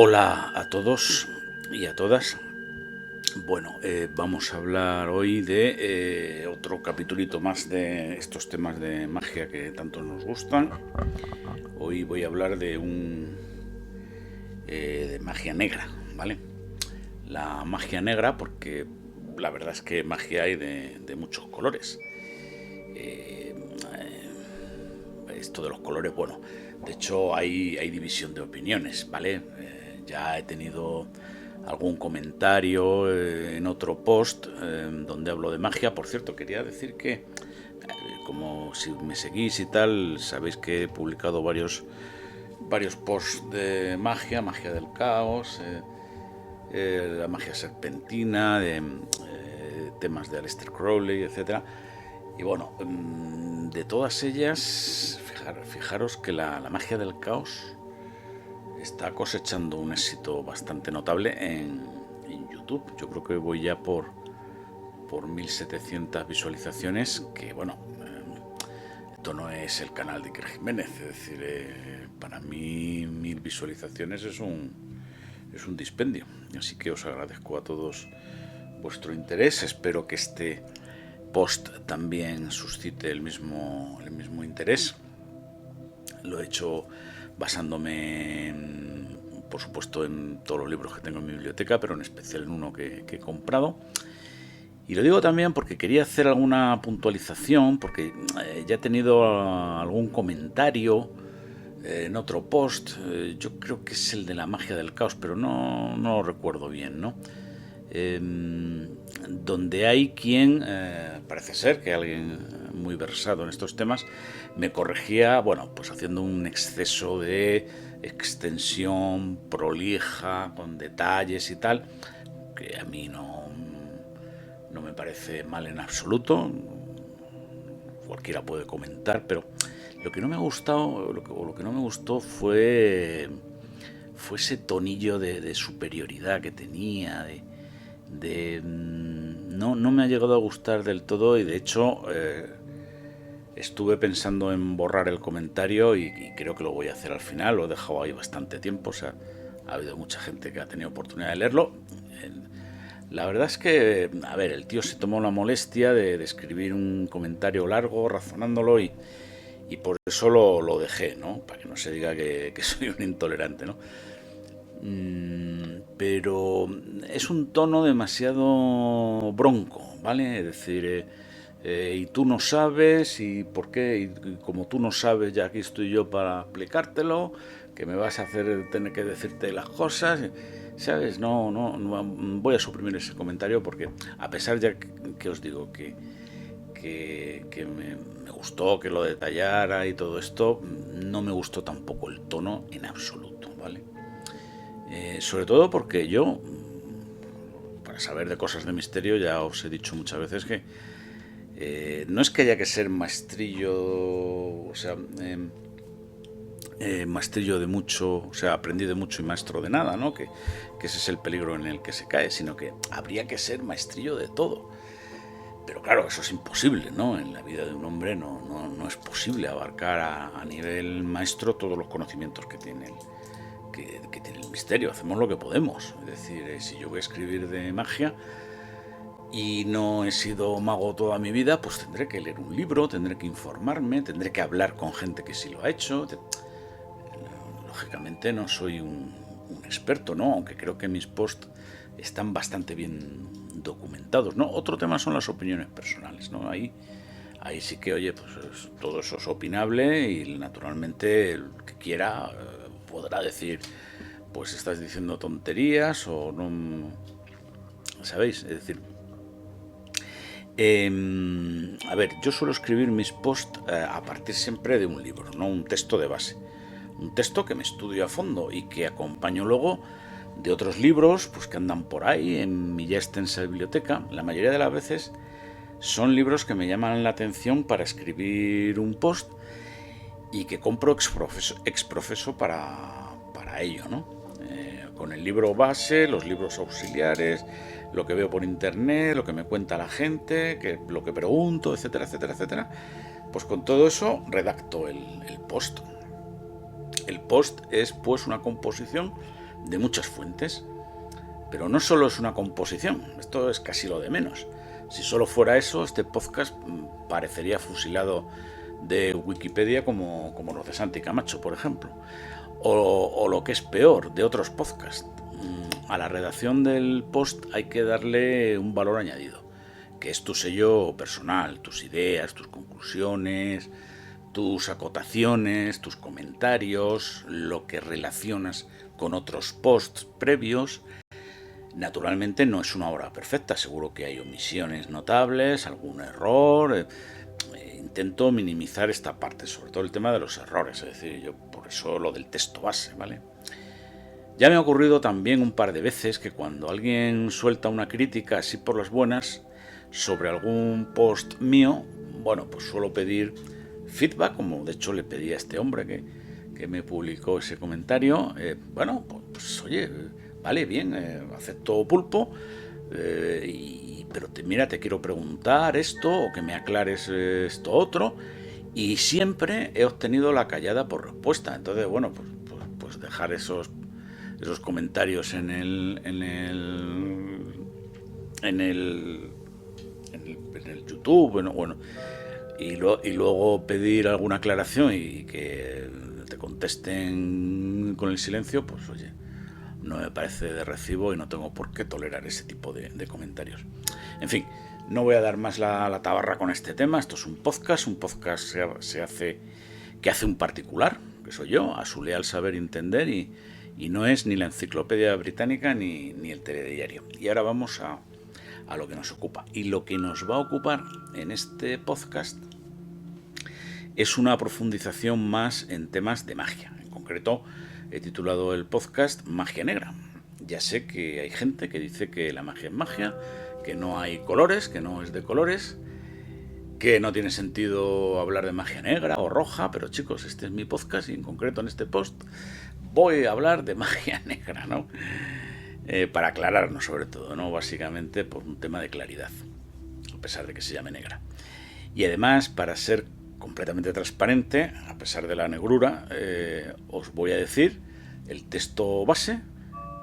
Hola a todos y a todas. Bueno, vamos a hablar hoy de otro capitulito más de estos temas de magia que tanto nos gustan. Hoy voy a hablar de de magia negra, ¿vale? La magia negra, porque la verdad es que magia hay de muchos colores. Esto de los colores, bueno, de hecho hay división de opiniones, ¿vale? Ya he tenido algún comentario en otro post donde hablo de magia. Por cierto, quería decir que, como si me seguís y tal, sabéis que he publicado varios posts de magia del caos, la magia serpentina, de temas de Aleister Crowley, etcétera. Y bueno, de todas ellas, fijaros que la magia del caos está cosechando un éxito bastante notable en YouTube. Yo creo que voy ya por 1700 visualizaciones, que bueno, esto no es el canal de Iker Jiménez, es decir, para mí 1000 visualizaciones es un dispendio. Así que os agradezco a todos vuestro interés. Espero que este post también suscite el mismo interés. Lo he hecho basándome, por supuesto, en todos los libros que tengo en mi biblioteca, pero en especial en uno que he comprado. Y lo digo también porque quería hacer alguna puntualización, porque ya he tenido algún comentario en otro post. Yo creo que es el de la magia del caos, pero no lo recuerdo bien, ¿no? Donde hay quien, parece ser que alguien muy versado en estos temas, me corregía, bueno, pues haciendo un exceso de extensión prolija, con detalles y tal, que a mí no me parece mal en absoluto. Cualquiera puede comentar, pero lo que no me ha gustado, lo que no me gustó fue ese tonillo de superioridad que tenía, no me ha llegado a gustar del todo. Y de hecho estuve pensando en borrar el comentario y creo que lo voy a hacer al final. Lo he dejado ahí bastante tiempo, o sea, ha habido mucha gente que ha tenido oportunidad de leerlo. La verdad es que, a ver, el tío se tomó la molestia de escribir un comentario largo razonándolo y por eso lo dejé, ¿no? Para que no se diga que soy un intolerante, ¿no? Pero es un tono demasiado bronco, ¿vale? Es decir, y tú no sabes, y por qué, y como tú no sabes, ya aquí estoy yo para explicártelo, que me vas a hacer tener que decirte las cosas, ¿sabes? No voy a suprimir ese comentario porque, a pesar ya que os digo que me gustó que lo detallara y todo esto, no me gustó tampoco el tono en absoluto, ¿vale? Sobre todo porque yo, para saber de cosas de misterio, ya os he dicho muchas veces que no es que haya que ser maestrillo, o sea, maestrillo de mucho, o sea, aprendí de mucho y maestro de nada, ¿no? Que ese es el peligro en el que se cae, sino que habría que ser maestrillo de todo. Pero claro, eso es imposible, ¿no? En la vida de un hombre no es posible abarcar a nivel maestro todos los conocimientos que tiene que tiene el misterio. Hacemos lo que podemos. Es decir, si yo voy a escribir de magia y no he sido mago toda mi vida, pues tendré que leer un libro, tendré que informarme, tendré que hablar con gente que sí lo ha hecho. Lógicamente no soy un experto, ¿no? Aunque creo que mis posts están bastante bien documentados, ¿no? Otro tema son las opiniones personales, ¿no? Ahí sí que, oye, pues todo eso es opinable y naturalmente el que quiera podrá decir, pues estás diciendo tonterías o no, ¿sabéis? Es decir, a ver, yo suelo escribir mis posts a partir siempre de un libro, no un texto de base. Un texto que me estudio a fondo y que acompaño luego de otros libros pues que andan por ahí en mi ya extensa biblioteca. La mayoría de las veces son libros que me llaman la atención para escribir un post y que compro exprofeso para ello, ¿no? Con el libro base, los libros auxiliares, lo que veo por internet, lo que me cuenta la gente, lo que pregunto, etcétera, etcétera, etcétera. Pues con todo eso redacto el post. El post es pues una composición de muchas fuentes. Pero no solo es una composición, esto es casi lo de menos. Si solo fuera eso, este podcast parecería fusilado de Wikipedia como los de Santi Camacho, por ejemplo. O lo que es peor, de otros podcasts. A la redacción del post hay que darle un valor añadido, que es tu sello personal, tus ideas, tus conclusiones, tus acotaciones, tus comentarios, lo que relacionas con otros posts previos. Naturalmente no es una obra perfecta, seguro que hay omisiones notables, algún error. Intento minimizar esta parte, sobre todo el tema de los errores, es decir, yo por eso lo del texto base, ¿vale? Ya me ha ocurrido también un par de veces que cuando alguien suelta una crítica así por las buenas sobre algún post mío, bueno, pues suelo pedir feedback, como de hecho le pedí a este hombre que me publicó ese comentario. Bueno, pues oye, vale, bien, acepto pulpo, pero mira, te quiero preguntar esto o que me aclares esto otro, y siempre he obtenido la callada por respuesta. Entonces, bueno, pues dejar esos comentarios en el YouTube, bueno, y luego pedir alguna aclaración y que te contesten con el silencio, pues oye, no me parece de recibo y no tengo por qué tolerar ese tipo de comentarios. En fin, no voy a dar más la tabarra con este tema. Esto es un podcast que hace un particular, que soy yo, a su leal saber y entender, y no es ni la Enciclopedia Británica ni el Telediario. Y ahora vamos a lo que nos ocupa. Y lo que nos va a ocupar en este podcast es una profundización más en temas de magia. En concreto, he titulado el podcast Magia Negra. Ya sé que hay gente que dice que la magia es magia, que no hay colores, que no es de colores, que no tiene sentido hablar de magia negra o roja, pero chicos, este es mi podcast y en concreto en este post voy a hablar de magia negra, ¿no? Para aclararnos sobre todo, ¿no? Básicamente por un tema de claridad, a pesar de que se llame negra. Y además, para ser completamente transparente, a pesar de la negrura, os voy a decir el texto base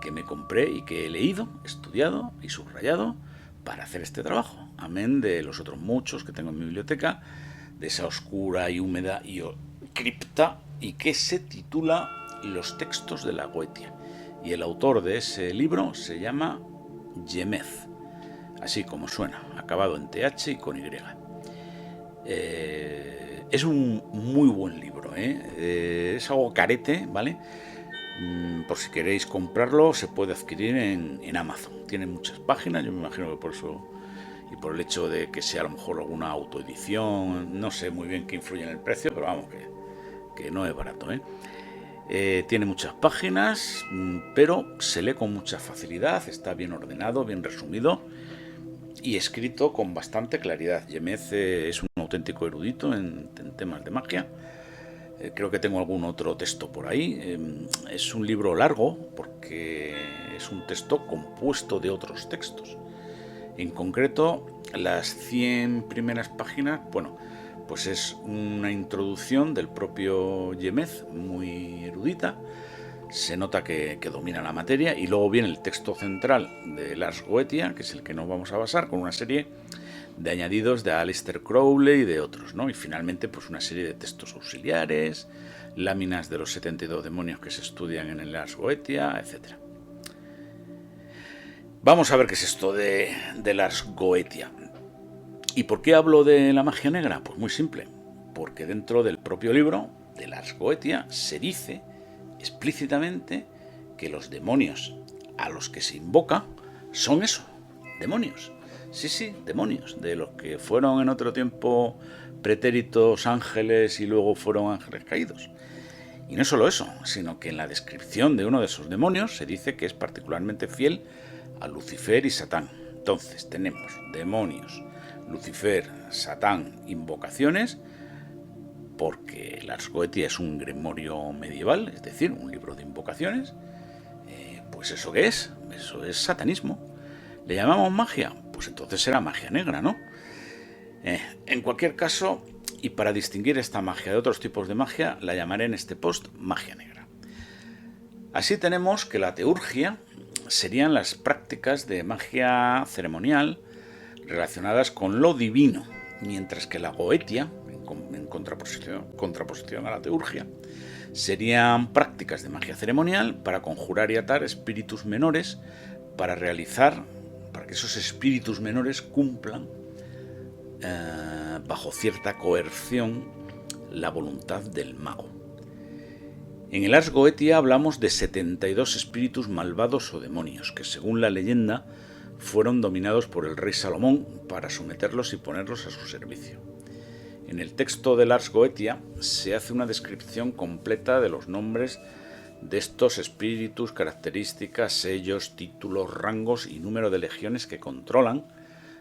que me compré y que he leído, estudiado y subrayado para hacer este trabajo, amén de los otros muchos que tengo en mi biblioteca, de esa oscura y húmeda y cripta, y que se titula Los textos de la Goetia. Y el autor de ese libro se llama Yemez, así como suena, acabado en TH y con Y. Es un muy buen libro, es algo carete, ¿vale? Por si queréis comprarlo, se puede adquirir en Amazon. Tiene muchas páginas, yo me imagino que por eso, y por el hecho de que sea a lo mejor alguna autoedición, no sé muy bien qué influye en el precio, pero vamos, que no es barato, tiene muchas páginas, pero se lee con mucha facilidad, está bien ordenado, bien resumido y escrito con bastante claridad. Yemez es un auténtico erudito en temas de magia. Creo que tengo algún otro texto por ahí. Es un libro largo porque es un texto compuesto de otros textos. En concreto, las 100 primeras páginas, bueno, pues es una introducción del propio Yemez, muy erudita. Se nota que domina la materia, y luego viene el texto central de Lars Goetia, que es el que nos vamos a basar, con una serie de añadidos de Aleister Crowley y de otros, ¿no? Y finalmente, pues una serie de textos auxiliares, láminas de los 72 demonios que se estudian en el Lars Goetia, etc. Vamos a ver qué es esto de Lars Goetia. ¿Y por qué hablo de la magia negra? Pues muy simple, porque dentro del propio libro de Lars Goetia se dice explícitamente que los demonios a los que se invoca son eso, demonios. Sí, demonios, de los que fueron en otro tiempo pretéritos ángeles y luego fueron ángeles caídos. Y no solo eso, sino que en la descripción de uno de esos demonios se dice que es particularmente fiel a Lucifer y Satán. Entonces tenemos demonios, Lucifer, Satán, invocaciones, porque Lars Goetia es un grimorio medieval, es decir, un libro de invocaciones. Pues ¿eso qué es? Eso es satanismo. ¿Le llamamos magia? Pues entonces será magia negra, ¿no? En cualquier caso, y para distinguir esta magia de otros tipos de magia, la llamaré en este post magia negra. Así tenemos que la teurgia serían las prácticas de magia ceremonial relacionadas con lo divino, mientras que la goetia, en contraposición a la teurgia, serían prácticas de magia ceremonial para conjurar y atar espíritus menores para que esos espíritus menores cumplan bajo cierta coerción la voluntad del mago. En el Ars Goetia hablamos de 72 espíritus malvados o demonios que, según la leyenda, fueron dominados por el rey Salomón para someterlos y ponerlos a su servicio. En el texto del Ars Goetia se hace una descripción completa de los nombres de estos espíritus, características, sellos, títulos, rangos y número de legiones que controlan,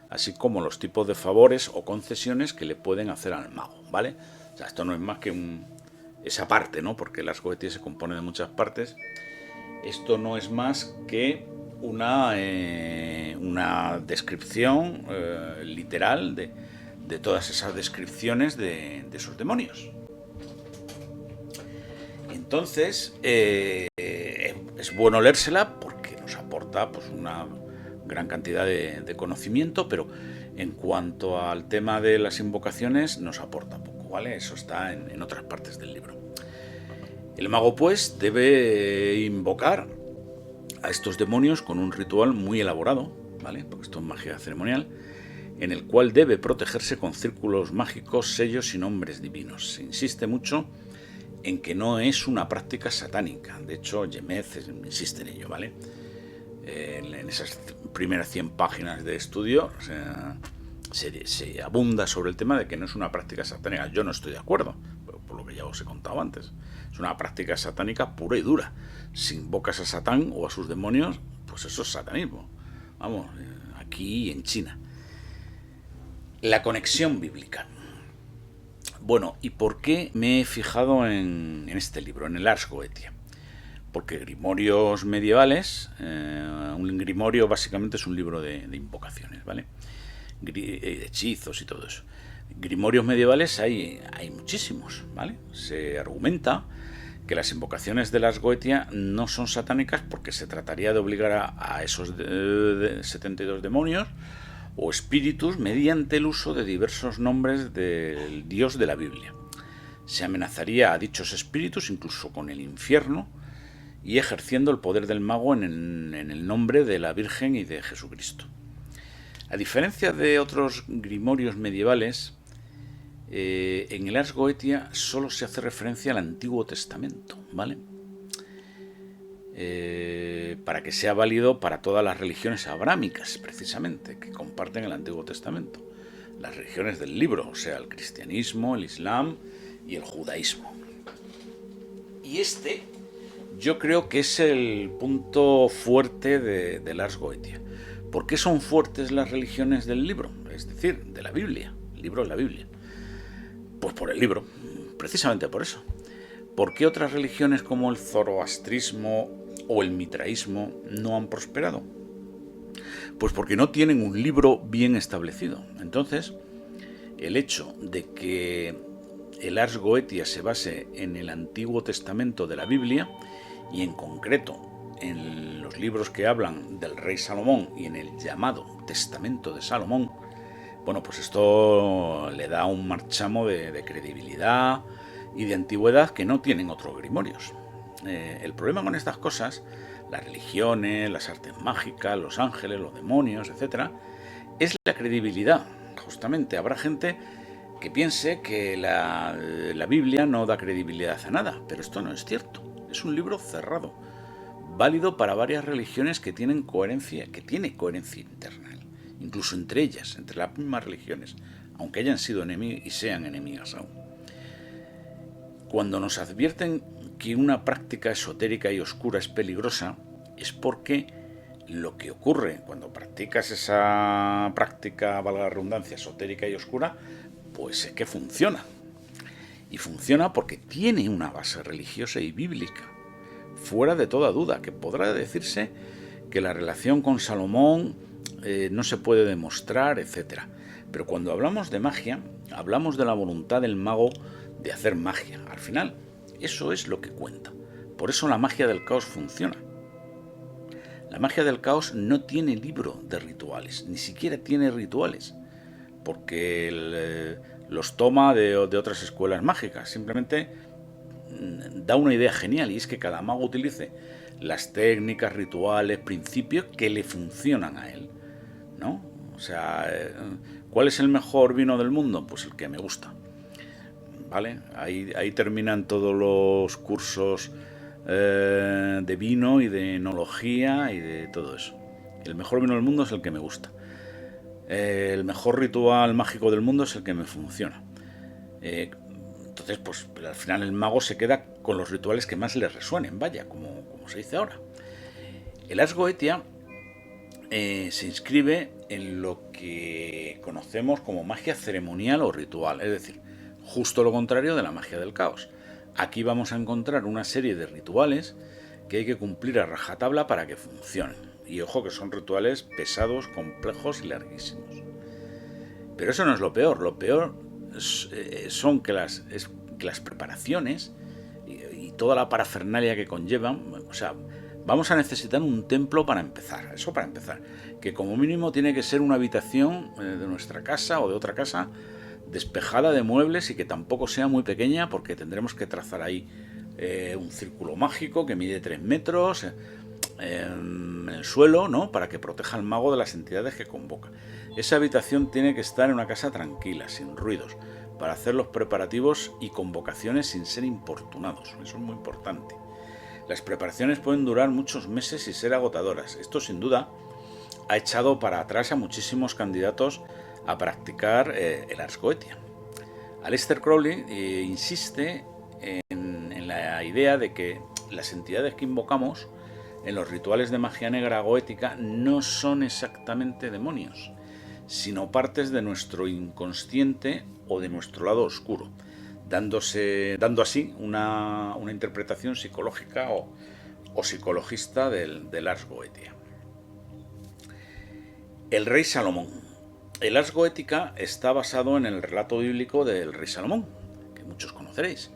así como los tipos de favores o concesiones que le pueden hacer al mago, ¿vale? O sea, esto no es más que esa parte, ¿no? Porque el Ars Goetia se compone de muchas partes. Esto no es más que una descripción literal de todas esas descripciones de esos demonios. Entonces, es bueno leérsela porque nos aporta pues, una gran cantidad de conocimiento, pero en cuanto al tema de las invocaciones nos aporta poco, ¿vale? Eso está en otras partes del libro. El mago, pues, debe invocar a estos demonios con un ritual muy elaborado, ¿vale? Porque esto es magia ceremonial, en el cual debe protegerse con círculos mágicos, sellos y nombres divinos. Se insiste mucho en que no es una práctica satánica. De hecho, Yemez insiste en ello, ¿vale? En esas primeras 100 páginas de estudio se abunda sobre el tema de que no es una práctica satánica. Yo no estoy de acuerdo, por lo que ya os he contado antes. Es una práctica satánica pura y dura. Si invocas a Satán o a sus demonios, pues eso es satanismo. Vamos, aquí en China. La conexión bíblica. Bueno, ¿y por qué me he fijado en este libro, en el Ars Goetia? Porque grimorios medievales, un grimorio básicamente es un libro de invocaciones, ¿vale? De hechizos y todo eso. Grimorios medievales hay muchísimos, ¿vale? Se argumenta que las invocaciones del Ars Goetia no son satánicas porque se trataría de obligar a esos 72 demonios o espíritus mediante el uso de diversos nombres del Dios de la Biblia. Se amenazaría a dichos espíritus incluso con el infierno y ejerciendo el poder del mago en el nombre de la Virgen y de Jesucristo. A diferencia de otros grimorios medievales, en el Ars Goetia solo se hace referencia al Antiguo Testamento, ¿vale? Para que sea válido para todas las religiones abrámicas, precisamente, que comparten el Antiguo Testamento. Las religiones del libro, o sea, el cristianismo, el islam y el judaísmo. Y yo creo que es el punto fuerte del Ars Goetia. ¿Por qué son fuertes las religiones del libro? Es decir, de la Biblia. El libro es la Biblia. Pues por el libro, precisamente por eso. ¿Por qué otras religiones como el zoroastrismo o el mitraísmo no han prosperado? Pues porque no tienen un libro bien establecido. Entonces, el hecho de que el Ars Goetia se base en el Antiguo Testamento de la Biblia y en concreto en los libros que hablan del rey Salomón y en el llamado Testamento de Salomón, bueno, pues esto le da un marchamo de credibilidad y de antigüedad que no tienen otros grimorios. El problema con estas cosas, las religiones, las artes mágicas, los ángeles, los demonios, etc., es la credibilidad. Justamente habrá gente que piense que la Biblia no da credibilidad a nada, pero esto no es cierto. Es un libro cerrado, válido para varias religiones que tiene coherencia interna, incluso entre ellas, entre las mismas religiones, aunque hayan sido enemigas y sean enemigas aún. Cuando nos advierten que una práctica esotérica y oscura es peligrosa, es porque lo que ocurre cuando practicas esa práctica, valga la redundancia, esotérica y oscura, pues es que funciona. Y funciona porque tiene una base religiosa y bíblica, fuera de toda duda, que podrá decirse que la relación con Salomón no se puede demostrar, etc. Pero cuando hablamos de magia, hablamos de la voluntad del mago de hacer magia. Al final, eso es lo que cuenta. Por eso la magia del caos funciona. La magia del caos no tiene libro de rituales, ni siquiera tiene rituales, porque los toma de otras escuelas mágicas. Simplemente da una idea genial, y es que cada mago utilice las técnicas, rituales, principios que le funcionan a él, ¿no? O sea, ¿cuál es el mejor vino del mundo? Pues el que me gusta, ¿vale? Ahí terminan todos los cursos de vino y de enología y de todo eso. El mejor vino del mundo es el que me gusta. El mejor ritual mágico del mundo es el que me funciona. Entonces, pues al final el mago se queda con los rituales que más le resuenen, vaya, como se dice ahora. El Ars Goetia se inscribe en lo que conocemos como magia ceremonial o ritual, es decir, justo lo contrario de la magia del caos. Aquí vamos a encontrar una serie de rituales que hay que cumplir a rajatabla para que funcionen. Y ojo que son rituales pesados, complejos y larguísimos. Pero eso no es lo peor. Lo peor son que las preparaciones y toda la parafernalia que conllevan, o sea, vamos a necesitar un templo para empezar. Eso para empezar. Que como mínimo tiene que ser una habitación de nuestra casa o de otra casa despejada de muebles y que tampoco sea muy pequeña, porque tendremos que trazar ahí un círculo mágico que mide 3 metros en el suelo, ¿no? Para que proteja al mago de las entidades que convoca. Esa habitación tiene que estar en una casa tranquila, sin ruidos, para hacer los preparativos y convocaciones sin ser importunados. Eso es muy importante. Las preparaciones pueden durar muchos meses y ser agotadoras. Esto sin duda ha echado para atrás a muchísimos candidatos a practicar el Ars Goetia. Aleister Crowley insiste en la idea de que las entidades que invocamos en los rituales de magia negra goética no son exactamente demonios, sino partes de nuestro inconsciente o de nuestro lado oscuro, dando así una interpretación psicológica o psicologista del Ars Goetia. El rey Salomón. El Ars Goética está basado en el relato bíblico del rey Salomón, que muchos conoceréis,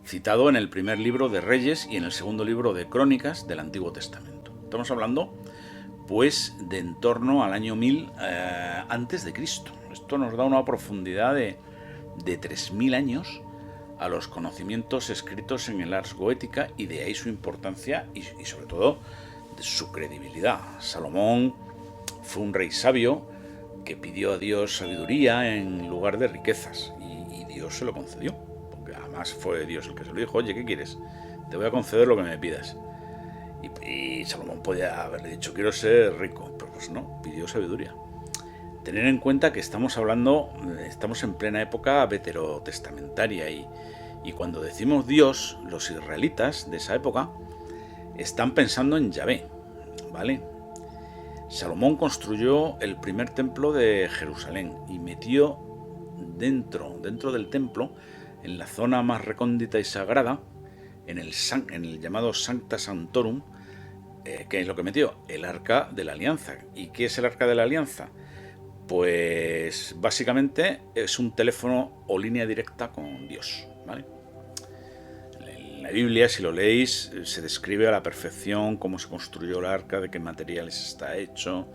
citado en el primer libro de Reyes y en el segundo libro de Crónicas del Antiguo Testamento. Estamos hablando, pues, de en torno al año 1000 antes de Cristo. Esto nos da una profundidad de 3000 años a los conocimientos escritos en el Ars Goética, y de ahí su importancia y sobre todo de su credibilidad. Salomón fue un rey sabio que pidió a Dios sabiduría en lugar de riquezas, y Dios se lo concedió, porque además fue Dios el que se lo dijo: oye, ¿qué quieres? Te voy a conceder lo que me pidas. Y Salomón podía haberle dicho: quiero ser rico, pero pues no, pidió sabiduría. Tener en cuenta que estamos en plena época veterotestamentaria, y cuando decimos Dios, los israelitas de esa época están pensando en Yahvé, ¿vale? Salomón construyó el primer templo de Jerusalén y metió dentro del templo, en la zona más recóndita y sagrada, en el llamado Sancta Sanctorum, ¿qué es lo que metió? El Arca de la Alianza. ¿Y qué es el Arca de la Alianza? Pues básicamente es un teléfono o línea directa con Dios, ¿vale? En la Biblia, si lo leéis, se describe a la perfección cómo se construyó el arca, de qué materiales está hecho,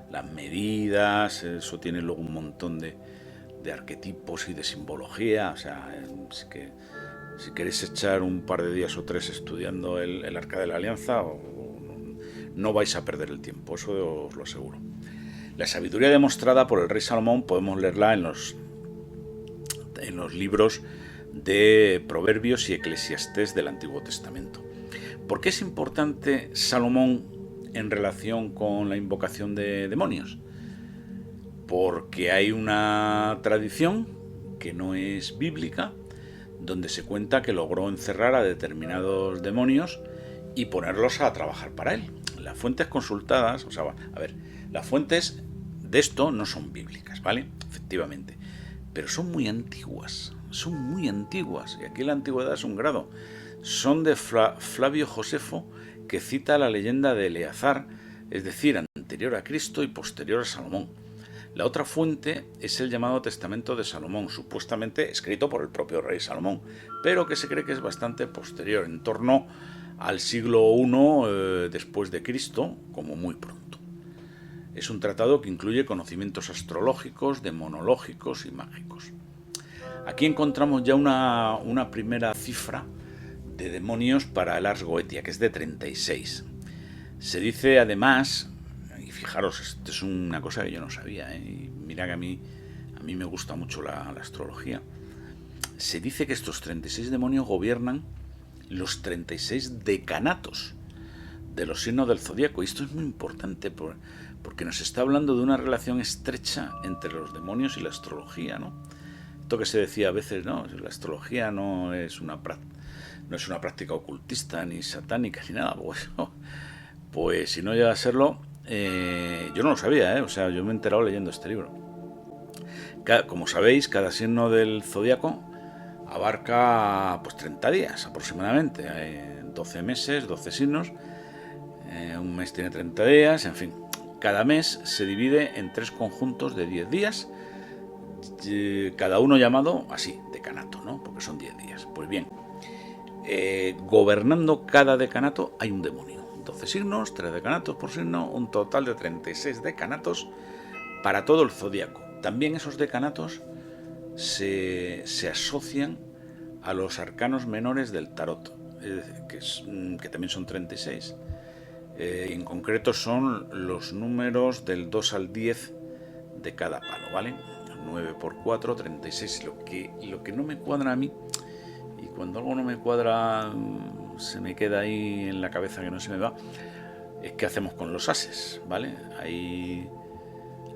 las medidas. Eso tiene luego un montón de arquetipos y de simbología. O sea, si queréis echar un par de días o 3 estudiando el Arca de la Alianza, no vais a perder el tiempo, eso os lo aseguro. La sabiduría demostrada por el rey Salomón podemos leerla en los libros de Proverbios y Eclesiastés del Antiguo Testamento. ¿Por qué es importante Salomón en relación con la invocación de demonios? Porque hay una tradición que no es bíblica, donde se cuenta que logró encerrar a determinados demonios y ponerlos a trabajar para él. Las fuentes consultadas, las fuentes de esto no son bíblicas, ¿vale? Efectivamente, pero son muy antiguas, y aquí la antigüedad es un grado. Son de Flavio Josefo, que cita la leyenda de Eleazar, es decir, anterior a Cristo y posterior a Salomón. La otra fuente es el llamado Testamento de Salomón, supuestamente escrito por el propio rey Salomón, pero que se cree que es bastante posterior, en torno al siglo I después de Cristo, como muy pronto. Es un tratado que incluye conocimientos astrológicos, demonológicos y mágicos. Aquí encontramos ya una primera cifra de demonios para el Ars Goetia, que es de 36. Se dice además, y fijaros, esto es una cosa que yo no sabía, y mira que a mí me gusta mucho la astrología. Se dice que estos 36 demonios gobiernan los 36 decanatos de los signos del zodíaco. Y esto es muy importante porque nos está hablando de una relación estrecha entre los demonios y la astrología, ¿no? Esto que se decía a veces, no, la astrología no es una práctica ocultista ni satánica ni nada. Pues si no llega a serlo, yo no lo sabía, o sea, yo me he enterado leyendo este libro. Como sabéis, cada signo del zodíaco abarca pues 30 días aproximadamente, 12 meses, 12 signos, un mes tiene 30 días, en fin. Cada mes se divide en 3 conjuntos de 10 días, cada uno llamado así, decanato, ¿no? Porque son 10 días. Pues bien, gobernando cada decanato hay un demonio. 12 signos, 3 decanatos por signo, un total de 36 decanatos para todo el zodíaco. También esos decanatos se asocian a los arcanos menores del tarot, que también son 36. En concreto son los números del 2 al 10 de cada palo, ¿vale? 9 por 4, 36. Lo que no me cuadra a mí, y cuando algo no me cuadra se me queda ahí en la cabeza que no se me va, es qué hacemos con los ases, ¿vale?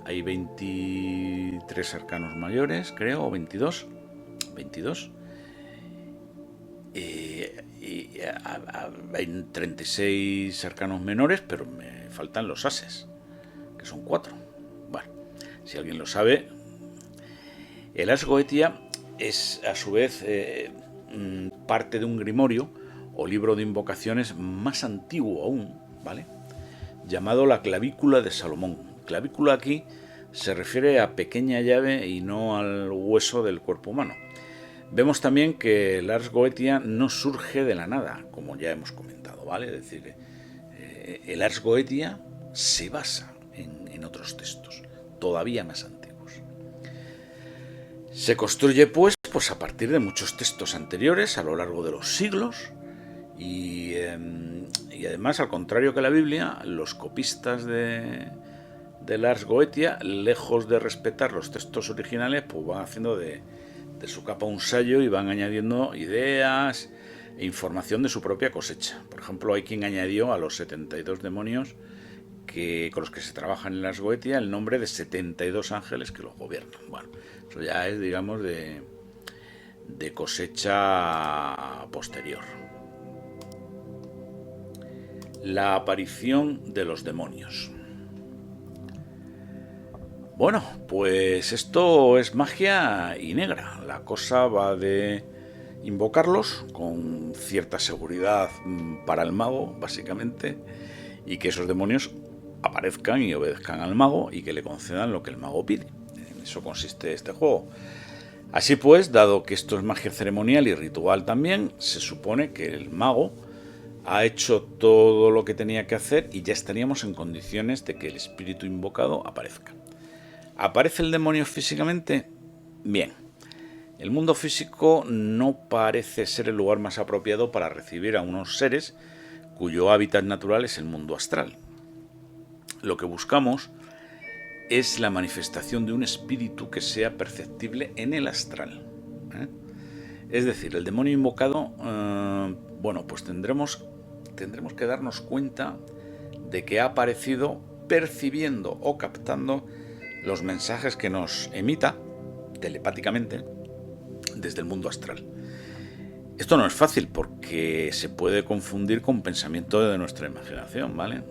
Hay 23 arcanos mayores, creo, o 22. Hay 36 arcanos menores, pero me faltan los ases, que son 4. Bueno, si alguien lo sabe. El Ars Goetia es a su vez parte de un grimorio o libro de invocaciones más antiguo aún, ¿vale? Llamado la clavícula de Salomón. Clavícula aquí se refiere a pequeña llave y no al hueso del cuerpo humano. Vemos también que el Ars Goetia no surge de la nada, como ya hemos comentado, ¿vale? Es decir, el Ars Goetia se basa en otros textos, todavía más antiguos. Se construye pues a partir de muchos textos anteriores a lo largo de los siglos y además, al contrario que la Biblia, los copistas del Ars Goetia, lejos de respetar los textos originales, pues van haciendo de su capa un sayo y van añadiendo ideas e información de su propia cosecha. Por ejemplo, hay quien añadió a los 72 demonios con los que se trabaja en el Ars Goetia el nombre de 72 ángeles que los gobiernan. Bueno, eso ya es, digamos, de cosecha posterior. La aparición de los demonios. Bueno, pues esto es magia y negra. La cosa va de invocarlos con cierta seguridad para el mago, básicamente, y que esos demonios aparezcan y obedezcan al mago y que le concedan lo que el mago pide. En eso consiste este juego. Así pues, dado que esto es magia ceremonial y ritual también, se supone que el mago ha hecho todo lo que tenía que hacer y ya estaríamos en condiciones de que el espíritu invocado aparezca. ¿Aparece el demonio físicamente? Bien. El mundo físico no parece ser el lugar más apropiado para recibir a unos seres cuyo hábitat natural es el mundo astral. Lo que buscamos es la manifestación de un espíritu que sea perceptible en el astral. Es decir, el demonio invocado, pues tendremos que darnos cuenta de que ha aparecido percibiendo o captando los mensajes que nos emita telepáticamente desde el mundo astral. Esto no es fácil porque se puede confundir con pensamiento de nuestra imaginación, ¿vale?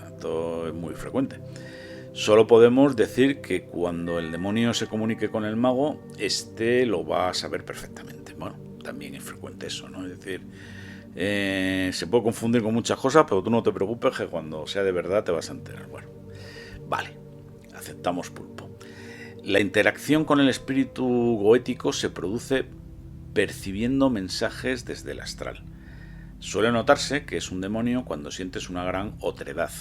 Esto es muy frecuente. Solo podemos decir que cuando el demonio se comunique con el mago, este lo va a saber perfectamente. Bueno, también es frecuente eso, ¿no? Es decir, se puede confundir con muchas cosas, pero tú no te preocupes que cuando sea de verdad te vas a enterar. Bueno, vale, aceptamos pulpo. La interacción con el espíritu goético se produce percibiendo mensajes desde el astral. Suele notarse que es un demonio cuando sientes una gran otredad.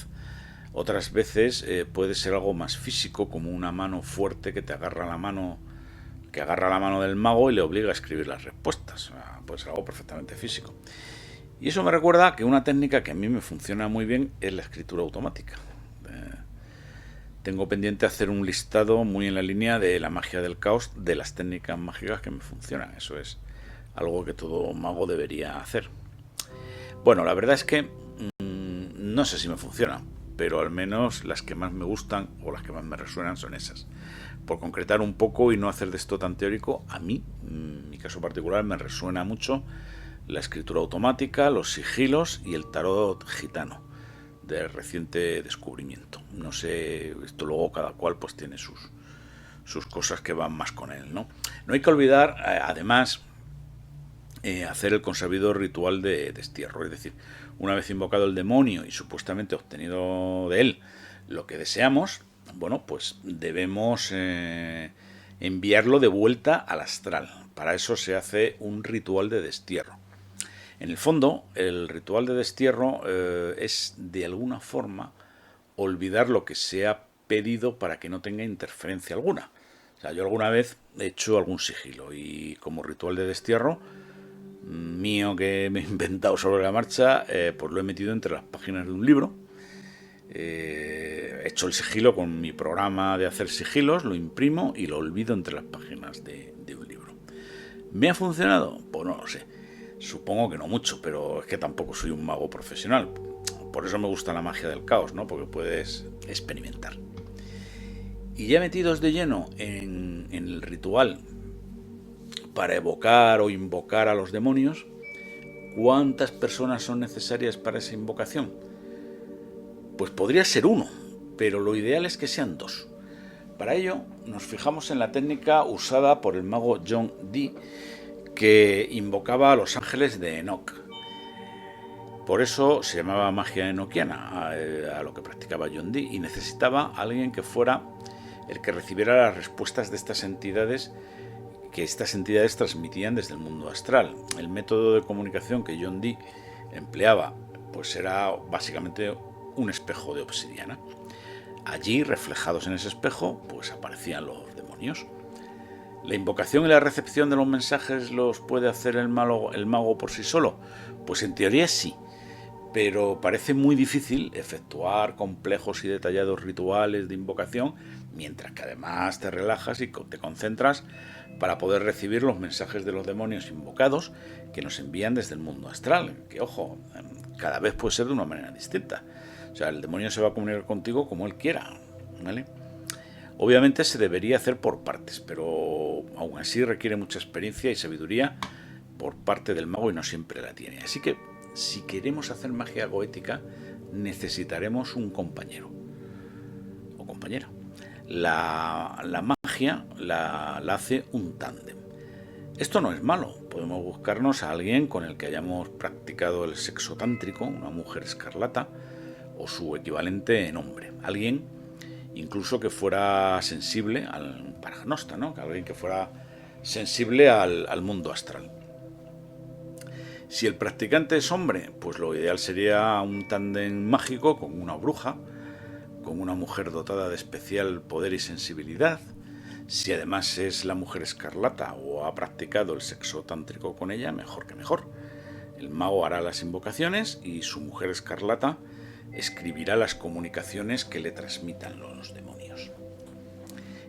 Otras veces puede ser algo más físico, como una mano fuerte que te agarra la mano, que agarra la mano del mago y le obliga a escribir las respuestas. Puede ser algo perfectamente físico. Y eso me recuerda que una técnica que a mí me funciona muy bien es la escritura automática. Tengo pendiente hacer un listado muy en la línea de la magia del caos, de las técnicas mágicas que me funcionan. Eso es algo que todo mago debería hacer. Bueno, la verdad es que no sé si me funciona, pero al menos las que más me gustan o las que más me resuenan son esas. Por concretar un poco y no hacer de esto tan teórico, a mí, en mi caso particular, me resuena mucho la escritura automática, los sigilos y el tarot gitano de reciente descubrimiento. No sé, esto luego cada cual pues tiene sus cosas que van más con él, ¿no? No hay que olvidar, además, hacer el consabido ritual de destierro, es decir, una vez invocado el demonio y supuestamente obtenido de él lo que deseamos, bueno, pues debemos enviarlo de vuelta al astral. Para eso se hace un ritual de destierro. En el fondo, el ritual de destierro es de alguna forma olvidar lo que se ha pedido para que no tenga interferencia alguna. O sea, yo alguna vez he hecho algún sigilo y como ritual de destierro mío que me he inventado sobre la marcha, pues lo he metido entre las páginas de un libro. He hecho el sigilo con mi programa de hacer sigilos, lo imprimo y lo olvido entre las páginas de un libro. ¿Me ha funcionado? Pues no lo sé. Supongo que no mucho, pero es que tampoco soy un mago profesional. Por eso me gusta la magia del caos, ¿no? Porque puedes experimentar. Y ya metidos de lleno en el ritual para evocar o invocar a los demonios, ¿cuántas personas son necesarias para esa invocación? Pues podría ser uno, pero lo ideal es que sean dos. Para ello nos fijamos en la técnica usada por el mago John Dee, que invocaba a los ángeles de Enoch. Por eso se llamaba magia enoquiana a lo que practicaba John Dee, y necesitaba a alguien que fuera el que recibiera las respuestas de estas entidades que estas entidades transmitían desde el mundo astral. El método de comunicación que John Dee empleaba pues era básicamente un espejo de obsidiana. Allí, reflejados en ese espejo, pues aparecían los demonios. ¿La invocación y la recepción de los mensajes los puede hacer el mago por sí solo? Pues en teoría sí, pero parece muy difícil efectuar complejos y detallados rituales de invocación, mientras que además te relajas y te concentras para poder recibir los mensajes de los demonios invocados que nos envían desde el mundo astral, que ojo, cada vez puede ser de una manera distinta. O sea, el demonio se va a comunicar contigo como él quiera, ¿vale? Obviamente se debería hacer por partes, pero aún así requiere mucha experiencia y sabiduría por parte del mago y no siempre la tiene. Así que si queremos hacer magia goética, necesitaremos un compañero o compañera. La magia la hace un tándem. Esto no es malo, podemos buscarnos a alguien con el que hayamos practicado el sexo tántrico, una mujer escarlata o su equivalente en hombre, alguien incluso que fuera sensible al paragnosta, ¿no? Alguien que fuera sensible al mundo astral. Si el practicante es hombre, pues lo ideal sería un tándem mágico con una bruja, con una mujer dotada de especial poder y sensibilidad. Si además es la mujer escarlata o ha practicado el sexo tántrico con ella, mejor que mejor. El mago hará las invocaciones y su mujer escarlata escribirá las comunicaciones que le transmitan los demonios.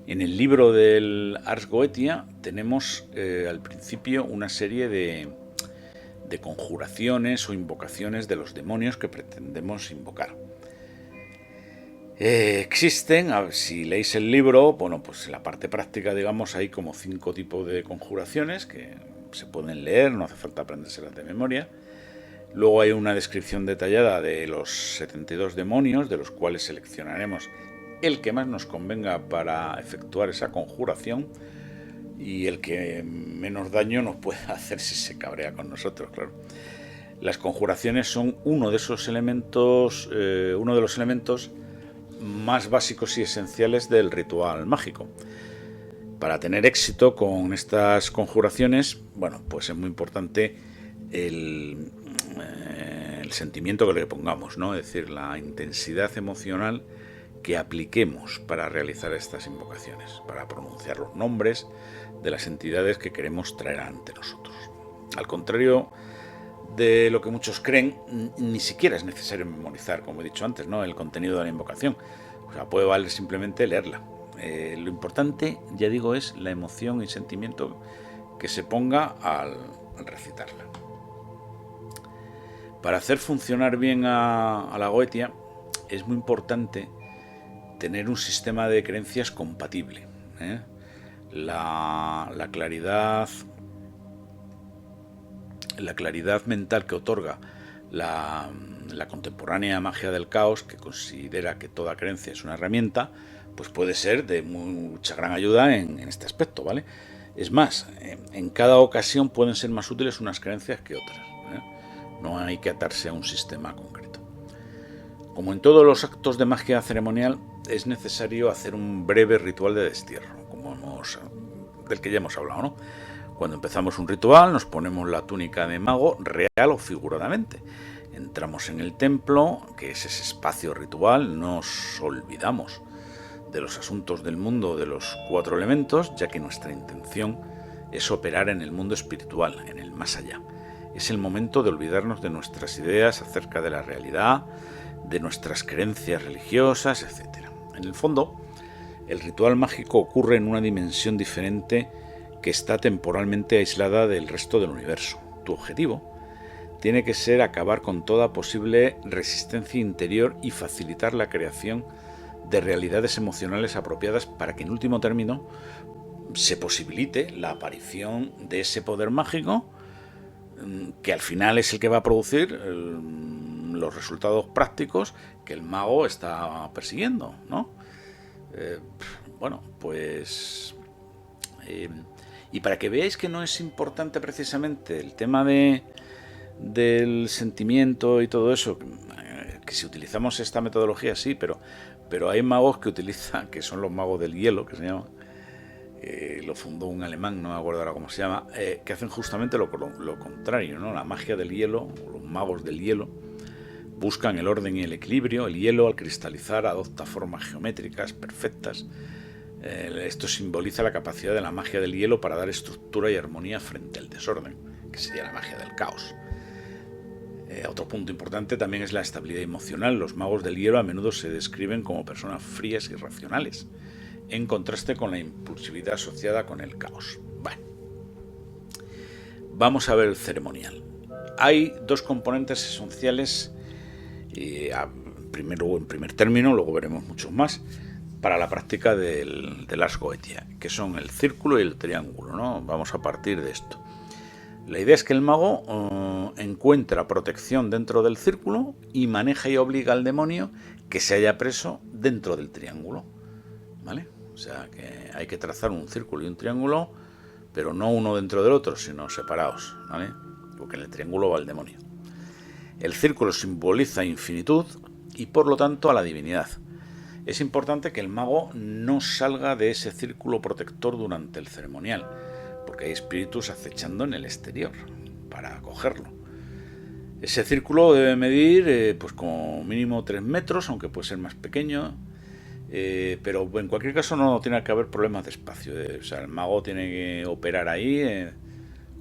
En el libro del Ars Goetia tenemos al principio una serie de conjuraciones o invocaciones de los demonios que pretendemos invocar. Existen, si leéis el libro, bueno, pues en la parte práctica, digamos, hay como 5 tipos de conjuraciones que se pueden leer, no hace falta aprendérselas de memoria. Luego hay una descripción detallada de los 72 demonios, de los cuales seleccionaremos el que más nos convenga para efectuar esa conjuración y el que menos daño nos puede hacer si se cabrea con nosotros, claro. Las conjuraciones son uno de los elementos más básicos y esenciales del ritual mágico. Para tener éxito con estas conjuraciones, bueno, pues es muy importante el el sentimiento que le pongamos, ¿no? Es decir, la intensidad emocional que apliquemos para realizar estas invocaciones, para pronunciar los nombres de las entidades que queremos traer ante nosotros. Al contrario de lo que muchos creen, ni siquiera es necesario memorizar, como he dicho antes, ¿no?, el contenido de la invocación. O sea, puede valer simplemente leerla. Lo importante, ya digo, es la emoción y sentimiento que se ponga al recitarla. Para hacer funcionar bien a la Goetia es muy importante tener un sistema de creencias compatible. La claridad mental que otorga la contemporánea magia del caos, que considera que toda creencia es una herramienta, pues puede ser de mucha gran ayuda en este aspecto, ¿vale? Es más, en cada ocasión pueden ser más útiles unas creencias que otras, ¿eh? No hay que atarse a un sistema concreto. Como en todos los actos de magia ceremonial, es necesario hacer un breve ritual de destierro, del que ya hemos hablado, ¿no? Cuando empezamos un ritual nos ponemos la túnica de mago, real o figuradamente. Entramos en el templo, que es ese espacio ritual, nos olvidamos de los asuntos del mundo de los 4 elementos, ya que nuestra intención es operar en el mundo espiritual, en el más allá. Es el momento de olvidarnos de nuestras ideas acerca de la realidad, de nuestras creencias religiosas, etc. En el fondo, el ritual mágico ocurre en una dimensión diferente que está temporalmente aislada del resto del universo. Tu objetivo tiene que ser acabar con toda posible resistencia interior y facilitar la creación de realidades emocionales apropiadas para que en último término se posibilite la aparición de ese poder mágico que al final es el que va a producir los resultados prácticos que el mago está persiguiendo, ¿no? Bueno, pues... y para que veáis que no es importante precisamente el tema del sentimiento y todo eso, que si utilizamos esta metodología sí, pero hay magos que utilizan, que son los magos del hielo, que se llama, lo fundó un alemán, no me acuerdo ahora cómo se llama, que hacen justamente lo contrario, ¿no? La magia del hielo, los magos del hielo, buscan el orden y el equilibrio. El hielo, al cristalizar, adopta formas geométricas perfectas. Esto simboliza la capacidad de la magia del hielo para dar estructura y armonía frente al desorden, que sería la magia del caos. Otro punto importante también es la estabilidad emocional. Los magos del hielo a menudo se describen como personas frías y racionales, en contraste con la impulsividad asociada con el caos. Bueno, vamos a ver el ceremonial. Hay 2 componentes esenciales, primero en primer término, luego veremos muchos más, para la práctica del Ars Goetia, que son el círculo y el triángulo, ¿no? Vamos a partir de esto. La idea es que el mago encuentra protección dentro del círculo y maneja y obliga al demonio que se haya preso dentro del triángulo, ¿vale? O sea que hay que trazar un círculo y un triángulo, pero no uno dentro del otro, sino separados, ¿vale? Porque en el triángulo va el demonio. El círculo simboliza infinitud y por lo tanto a la divinidad. Es importante que el mago no salga de ese círculo protector durante el ceremonial, porque hay espíritus acechando en el exterior para cogerlo. Ese círculo debe medir pues como mínimo 3 metros, aunque puede ser más pequeño, pero en cualquier caso no tiene que haber problemas de espacio. O sea, el mago tiene que operar ahí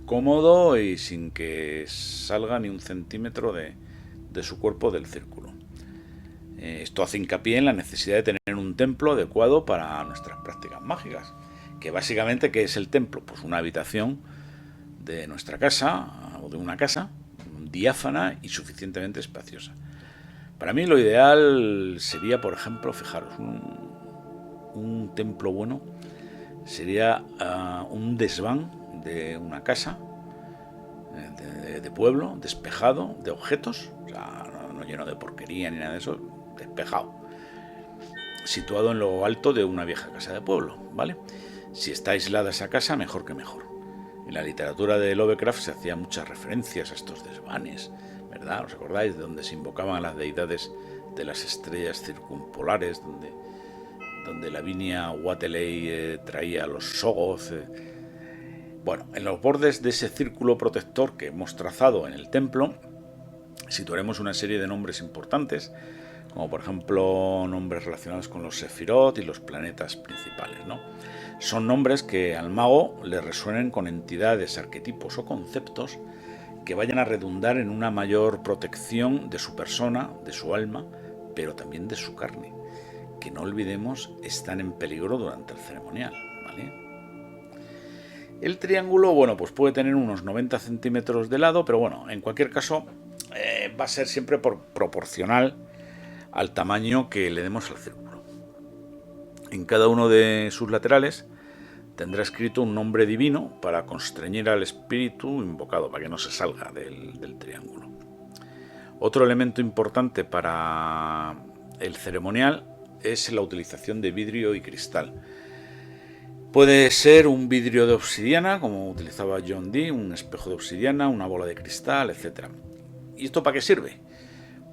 cómodo y sin que salga ni un centímetro de su cuerpo del círculo. Esto hace hincapié en la necesidad de tener un templo adecuado para nuestras prácticas mágicas. Que básicamente, ¿qué es el templo? Pues una habitación de nuestra casa o de una casa diáfana y suficientemente espaciosa. Para mí lo ideal sería, por ejemplo, fijaros, un templo bueno sería un desván de una casa de pueblo, despejado de objetos, o sea, no lleno de porquería ni nada de eso, despejado, situado en lo alto de una vieja casa de pueblo, ¿vale? Si está aislada esa casa, mejor que mejor. En la literatura de Lovecraft se hacían muchas referencias a estos desvanes, ¿verdad? ¿Os acordáis? De donde se invocaban a las deidades de las estrellas circumpolares, donde Lavinia Wateley traía los Soggoth. Bueno, en los bordes de ese círculo protector que hemos trazado en el templo, situaremos una serie de nombres importantes, como por ejemplo nombres relacionados con los Sefirot y los planetas principales, ¿no? Son nombres que al mago le resuenen con entidades, arquetipos o conceptos que vayan a redundar en una mayor protección de su persona, de su alma, pero también de su carne, que no olvidemos están en peligro durante el ceremonial, ¿vale? El triángulo, bueno, pues puede tener unos 90 centímetros de lado, pero bueno, en cualquier caso va a ser siempre proporcional al tamaño que le demos al círculo. En cada uno de sus laterales tendrá escrito un nombre divino para constreñir al espíritu invocado, para que no se salga del triángulo. Otro elemento importante para el ceremonial es la utilización de vidrio y cristal. Puede ser un vidrio de obsidiana, como utilizaba John Dee, un espejo de obsidiana, una bola de cristal, etc. ¿Y esto para qué sirve?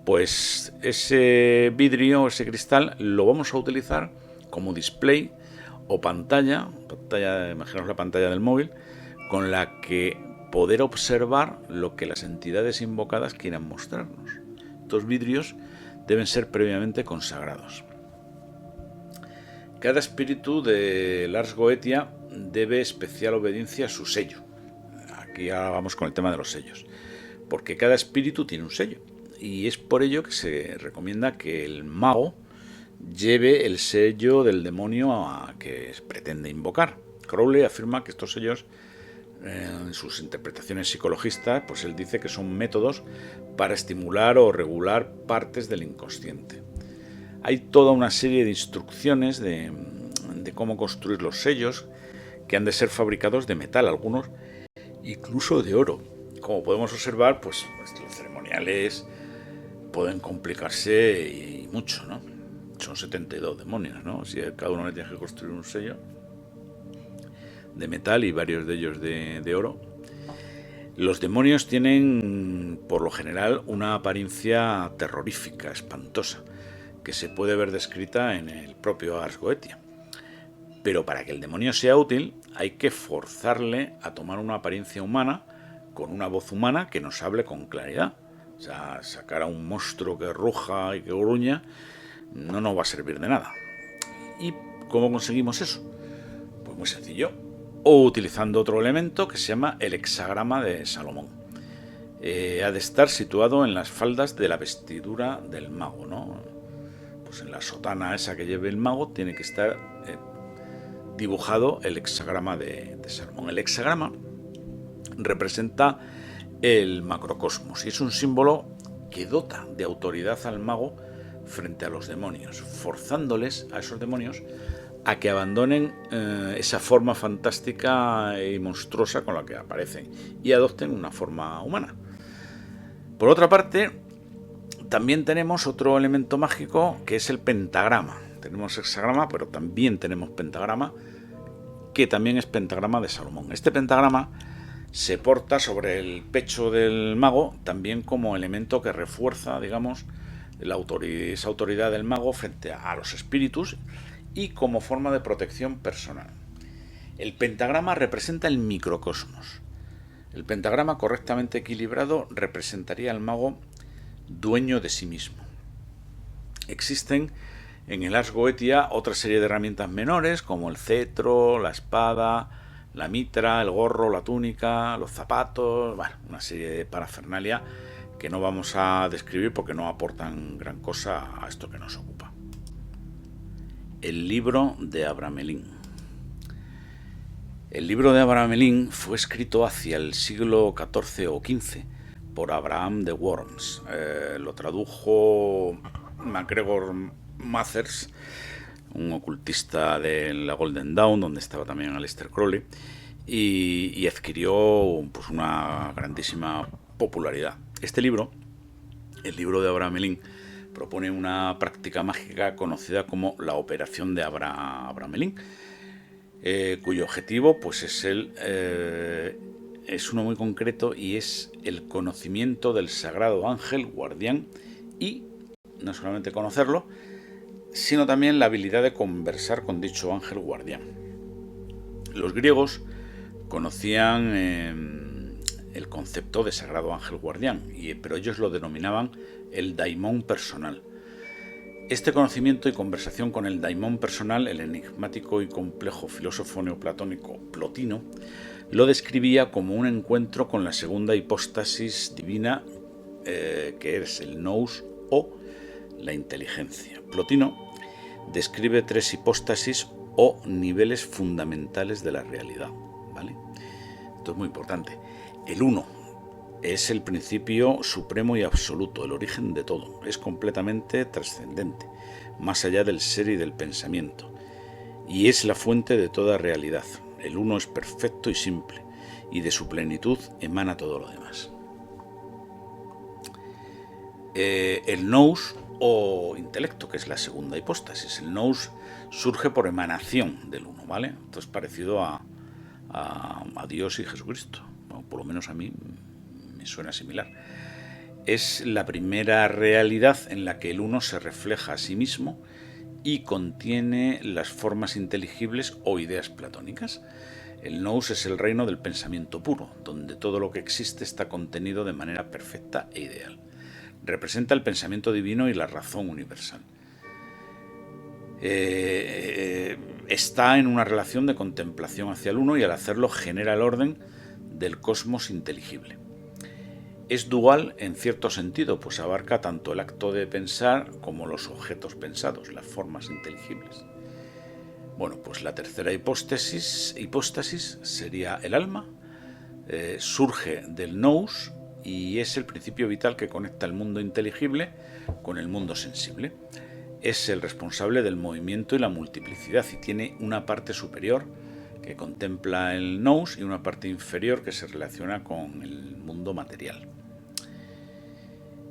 Pues ese vidrio, ese cristal, lo vamos a utilizar como display o pantalla, imaginaos la pantalla del móvil, con la que poder observar lo que las entidades invocadas quieran mostrarnos. Estos vidrios deben ser previamente consagrados. Cada espíritu de Lars Goetia debe especial obediencia a su sello. Aquí ahora vamos con el tema de los sellos, porque cada espíritu tiene un sello, y es por ello que se recomienda que el mago lleve el sello del demonio a que pretende invocar. Crowley afirma que estos sellos, en sus interpretaciones psicologistas, pues él dice que son métodos para estimular o regular partes del inconsciente. Hay toda una serie de instrucciones de cómo construir los sellos, que han de ser fabricados de metal, algunos incluso de oro. Como podemos observar, pues los ceremoniales pueden complicarse y mucho, ¿no? Son 72 demonios, ¿no? Si cada uno le tiene que construir un sello de metal y varios de ellos de oro. Los demonios tienen, por lo general, una apariencia terrorífica, espantosa, que se puede ver descrita en el propio Ars Goetia. Pero para que el demonio sea útil, hay que forzarle a tomar una apariencia humana, con una voz humana que nos hable con claridad. O sea, sacar a un monstruo que ruja y que gruña no nos va a servir de nada. ¿Y cómo conseguimos eso? Pues muy sencillo. O utilizando otro elemento que se llama el hexagrama de Salomón. Ha de estar situado en las faldas de la vestidura del mago, ¿no? Pues en la sotana esa que lleve el mago tiene que estar dibujado el hexagrama de Salomón. El hexagrama representa el macrocosmos y es un símbolo que dota de autoridad al mago frente a los demonios, forzándoles a esos demonios a que abandonen esa forma fantástica y monstruosa con la que aparecen y adopten una forma humana. Por otra parte, también tenemos otro elemento mágico que es el pentagrama. Tenemos hexagrama, pero también tenemos pentagrama, que también es pentagrama de Salomón. Este pentagrama se porta sobre el pecho del mago también como elemento que refuerza, digamos, esa autoridad del mago frente a los espíritus y como forma de protección personal. El pentagrama representa el microcosmos. El pentagrama correctamente equilibrado representaría al mago dueño de sí mismo. Existen en el Ars Goetia otra serie de herramientas menores como el cetro, la espada, la mitra, el gorro, la túnica, los zapatos, bueno, una serie de parafernalia que no vamos a describir porque no aportan gran cosa a esto que nos ocupa. El libro de Abramelin. El libro de Abramelin fue escrito hacia el siglo XIV o XV por Abraham de Worms. Lo tradujo MacGregor Mathers, un ocultista de la Golden Dawn, donde estaba también Aleister Crowley, y adquirió pues, una grandísima popularidad. Este libro, el libro de Abramelin, propone una práctica mágica conocida como la operación de Abramelin, cuyo objetivo pues, es uno muy concreto y es el conocimiento del sagrado ángel guardián y no solamente conocerlo, sino también la habilidad de conversar con dicho ángel guardián. Los griegos conocían el concepto de sagrado ángel guardián, pero ellos lo denominaban el daimón personal. Este conocimiento y conversación con el daimón personal, el enigmático y complejo filósofo neoplatónico Plotino, lo describía como un encuentro con la segunda hipóstasis divina, que es el nous o la inteligencia. Plotino describe 3 hipóstasis o niveles fundamentales de la realidad, ¿vale? Esto es muy importante. El uno es el principio supremo y absoluto, el origen de todo. Es completamente trascendente, más allá del ser y del pensamiento. Y es la fuente de toda realidad. El uno es perfecto y simple, y de su plenitud emana todo lo demás. El nous o intelecto, que es la segunda hipóstasis. El nous surge por emanación del uno, ¿vale? Esto es parecido a Dios y Jesucristo. Bueno, por lo menos a mí me suena similar. Es la primera realidad en la que el uno se refleja a sí mismo y contiene las formas inteligibles o ideas platónicas. El nous es el reino del pensamiento puro, donde todo lo que existe está contenido de manera perfecta e ideal. Representa el pensamiento divino y la razón universal. Está en una relación de contemplación hacia el uno y al hacerlo genera el orden del cosmos inteligible. Es dual en cierto sentido, pues abarca tanto el acto de pensar como los objetos pensados, las formas inteligibles. Bueno, pues la tercera hipóstasis sería el alma, surge del nous y es el principio vital que conecta el mundo inteligible con el mundo sensible. Es el responsable del movimiento y la multiplicidad y tiene una parte superior que contempla el nous y una parte inferior que se relaciona con el mundo material.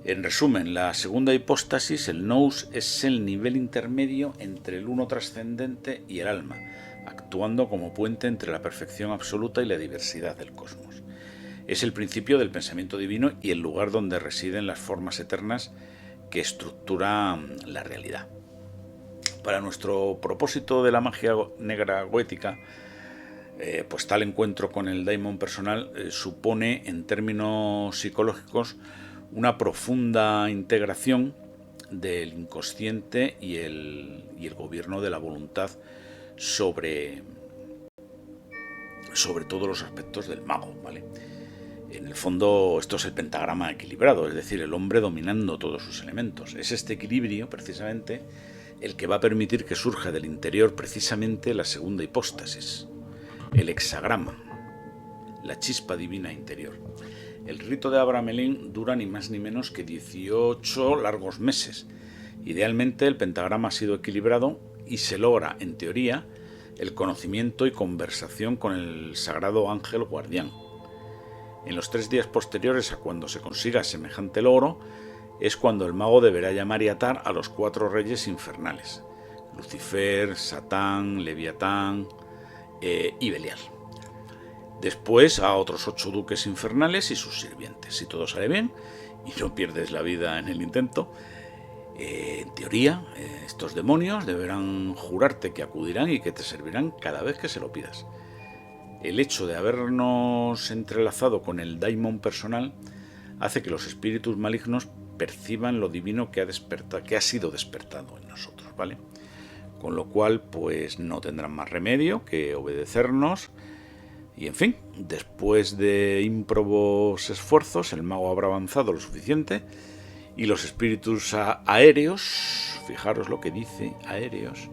En resumen, la segunda hipóstasis, el nous, es el nivel intermedio entre el uno trascendente y el alma, actuando como puente entre la perfección absoluta y la diversidad del cosmos. Es el principio del pensamiento divino y el lugar donde residen las formas eternas que estructuran la realidad. Para nuestro propósito de la magia negra goética, pues tal encuentro con el daimon personal supone, en términos psicológicos, una profunda integración del inconsciente y el gobierno de la voluntad sobre todos los aspectos del mago, ¿vale? En el fondo, esto es el pentagrama equilibrado, es decir, el hombre dominando todos sus elementos. Es este equilibrio, precisamente, el que va a permitir que surja del interior precisamente la segunda hipóstasis, el hexagrama, la chispa divina interior. El rito de Abramelin dura ni más ni menos que 18 largos meses. Idealmente, el pentagrama ha sido equilibrado y se logra, en teoría, el conocimiento y conversación con el sagrado ángel guardián. En los 3 días posteriores a cuando se consiga semejante logro, es cuando el mago deberá llamar y atar a los 4 reyes infernales: Lucifer, Satán, Leviatán y Belial. Después a otros 8 duques infernales y sus sirvientes. Si todo sale bien y no pierdes la vida en el intento, en teoría, estos demonios deberán jurarte que acudirán y que te servirán cada vez que se lo pidas. El hecho de habernos entrelazado con el daimon personal hace que los espíritus malignos perciban lo divino que ha sido despertado en nosotros, ¿vale? Con lo cual, pues no tendrán más remedio que obedecernos. Y en fin, después de ímprobos esfuerzos, el mago habrá avanzado lo suficiente y los espíritus aéreos, fijaros lo que dice, aéreos,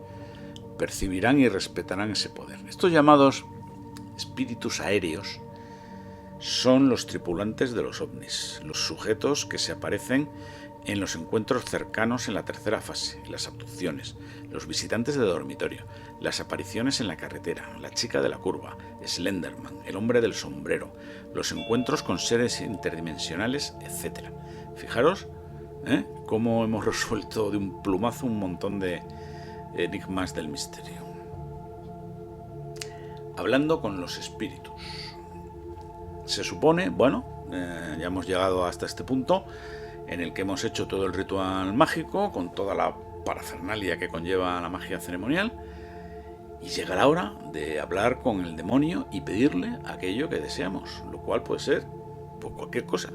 percibirán y respetarán ese poder. Estos llamados espíritus aéreos son los tripulantes de los ovnis, los sujetos que se aparecen en los encuentros cercanos en la tercera fase, las abducciones, los visitantes de dormitorio, las apariciones en la carretera, la chica de la curva, Slenderman, el hombre del sombrero, los encuentros con seres interdimensionales, etc. Fijaros cómo hemos resuelto de un plumazo un montón de enigmas del misterio. Hablando con los espíritus. Se supone, ya hemos llegado hasta este punto en el que hemos hecho todo el ritual mágico con toda la parafernalia que conlleva la magia ceremonial, y llega la hora de hablar con el demonio y pedirle aquello que deseamos, lo cual puede ser pues cualquier cosa.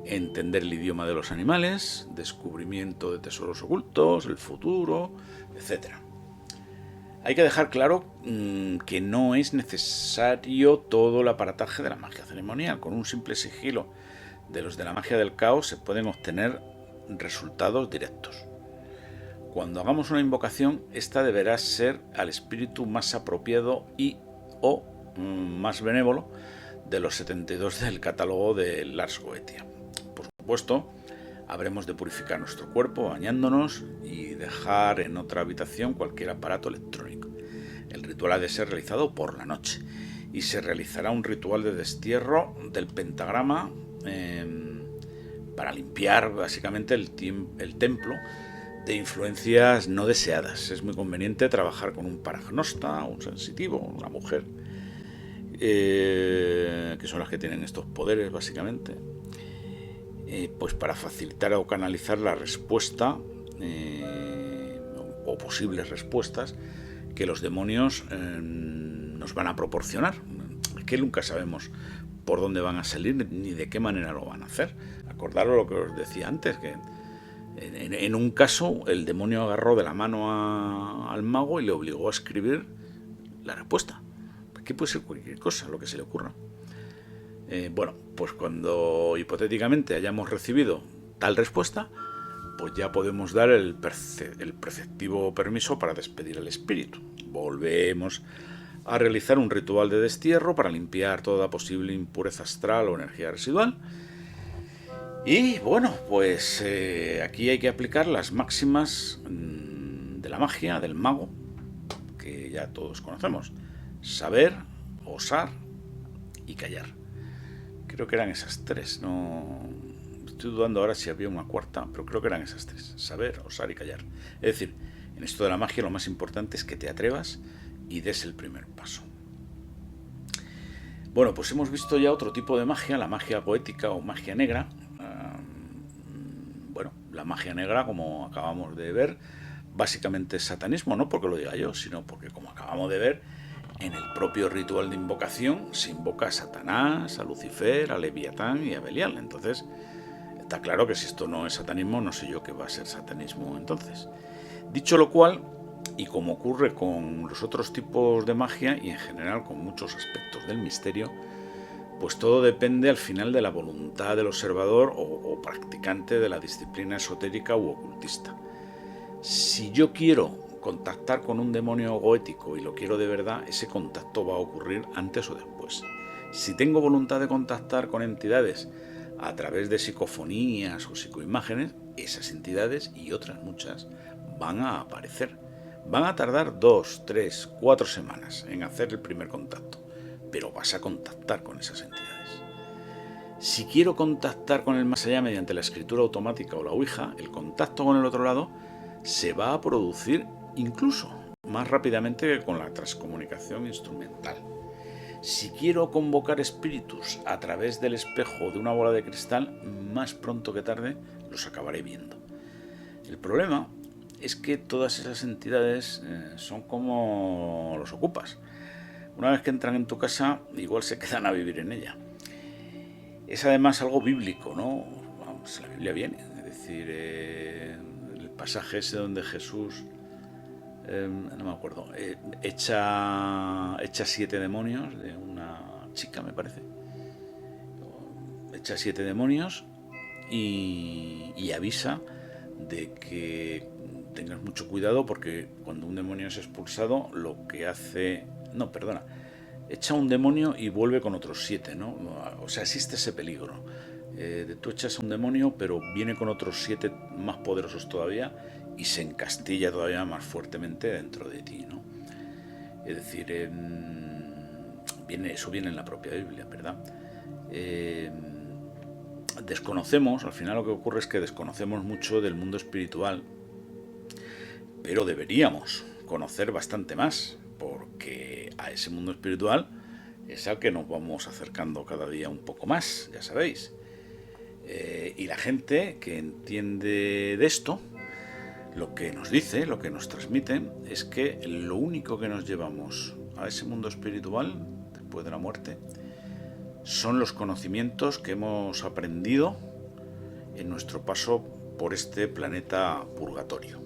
Entender el idioma de los animales, descubrimiento de tesoros ocultos, el futuro, etc. Hay que dejar claro que no es necesario todo el aparataje de la magia ceremonial. Con un simple sigilo de los de la magia del caos se pueden obtener resultados directos. Cuando hagamos una invocación, esta deberá ser al espíritu más apropiado y o más benévolo de los 72 del catálogo de Lars Goetia. Por supuesto, habremos de purificar nuestro cuerpo bañándonos y dejar en otra habitación cualquier aparato electrónico. El ritual ha de ser realizado por la noche y se realizará un ritual de destierro del pentagrama para limpiar básicamente el templo de influencias no deseadas. Es muy conveniente trabajar con un paragnosta, un sensitivo, una mujer, que son las que tienen estos poderes básicamente, pues para facilitar o canalizar la respuesta o posibles respuestas que los demonios nos van a proporcionar, que nunca sabemos por dónde van a salir ni de qué manera lo van a hacer. Acordaros lo que os decía antes, que en un caso el demonio agarró de la mano al mago y le obligó a escribir la respuesta. Que puede ser cualquier cosa, lo que se le ocurra. Bueno, pues cuando hipotéticamente hayamos recibido tal respuesta, pues ya podemos dar el preceptivo permiso para despedir al espíritu. Volvemos a realizar un ritual de destierro para limpiar toda posible impureza astral o energía residual. Y bueno, pues aquí hay que aplicar las máximas de la magia, del mago, que ya todos conocemos. Saber, osar y callar. Creo que eran esas tres, no estoy dudando ahora si había una cuarta, pero creo que eran esas tres: saber, osar y callar. Es decir, en esto de la magia lo más importante es que te atrevas y des el primer paso. Bueno, pues hemos visto ya otro tipo de magia, la magia poética o magia negra. Bueno, la magia negra, como acabamos de ver, básicamente es satanismo, no porque lo diga yo, sino porque, como acabamos de ver, en el propio ritual de invocación se invoca a Satanás, a Lucifer, a Leviatán y a Belial. Entonces, está claro que si esto no es satanismo, no sé yo qué va a ser satanismo entonces. Dicho lo cual, y como ocurre con los otros tipos de magia y en general con muchos aspectos del misterio, pues todo depende al final de la voluntad del observador o practicante de la disciplina esotérica u ocultista. Si yo quiero contactar con un demonio goético y lo quiero de verdad, ese contacto va a ocurrir antes o después. Si tengo voluntad de contactar con entidades a través de psicofonías o psicoimágenes, esas entidades y otras muchas van a aparecer. Van a tardar 2, 3, 4 semanas en hacer el primer contacto, pero vas a contactar con esas entidades. Si quiero contactar con el más allá mediante la escritura automática o la Ouija, el contacto con el otro lado se va a producir incluso más rápidamente que con la transcomunicación instrumental. Si quiero convocar espíritus a través del espejo de una bola de cristal, más pronto que tarde los acabaré viendo. El problema es que todas esas entidades son como los ocupas. Una vez que entran en tu casa, igual se quedan a vivir en ella. Es además algo bíblico, ¿no? Vamos, la Biblia viene. Es decir, el pasaje ese donde Jesús, no me acuerdo, echa 7 demonios de una chica, me parece. Echa 7 demonios y avisa de que tengas mucho cuidado porque cuando un demonio es expulsado, lo que hace... No, perdona. Echa un demonio y vuelve con otros 7, ¿no? O sea, existe ese peligro. Tú echas a un demonio, pero viene con otros 7 más poderosos todavía y se encastilla todavía más fuertemente dentro de ti, ¿no? Es decir, eso viene en la propia Biblia, ¿verdad? Desconocemos, al final lo que ocurre es que desconocemos mucho del mundo espiritual, pero deberíamos conocer bastante más, porque a ese mundo espiritual es al que nos vamos acercando cada día un poco más, ya sabéis. Y la gente que entiende de esto, lo que nos dice, lo que nos transmite, es que lo único que nos llevamos a ese mundo espiritual, después de la muerte, son los conocimientos que hemos aprendido en nuestro paso por este planeta purgatorio.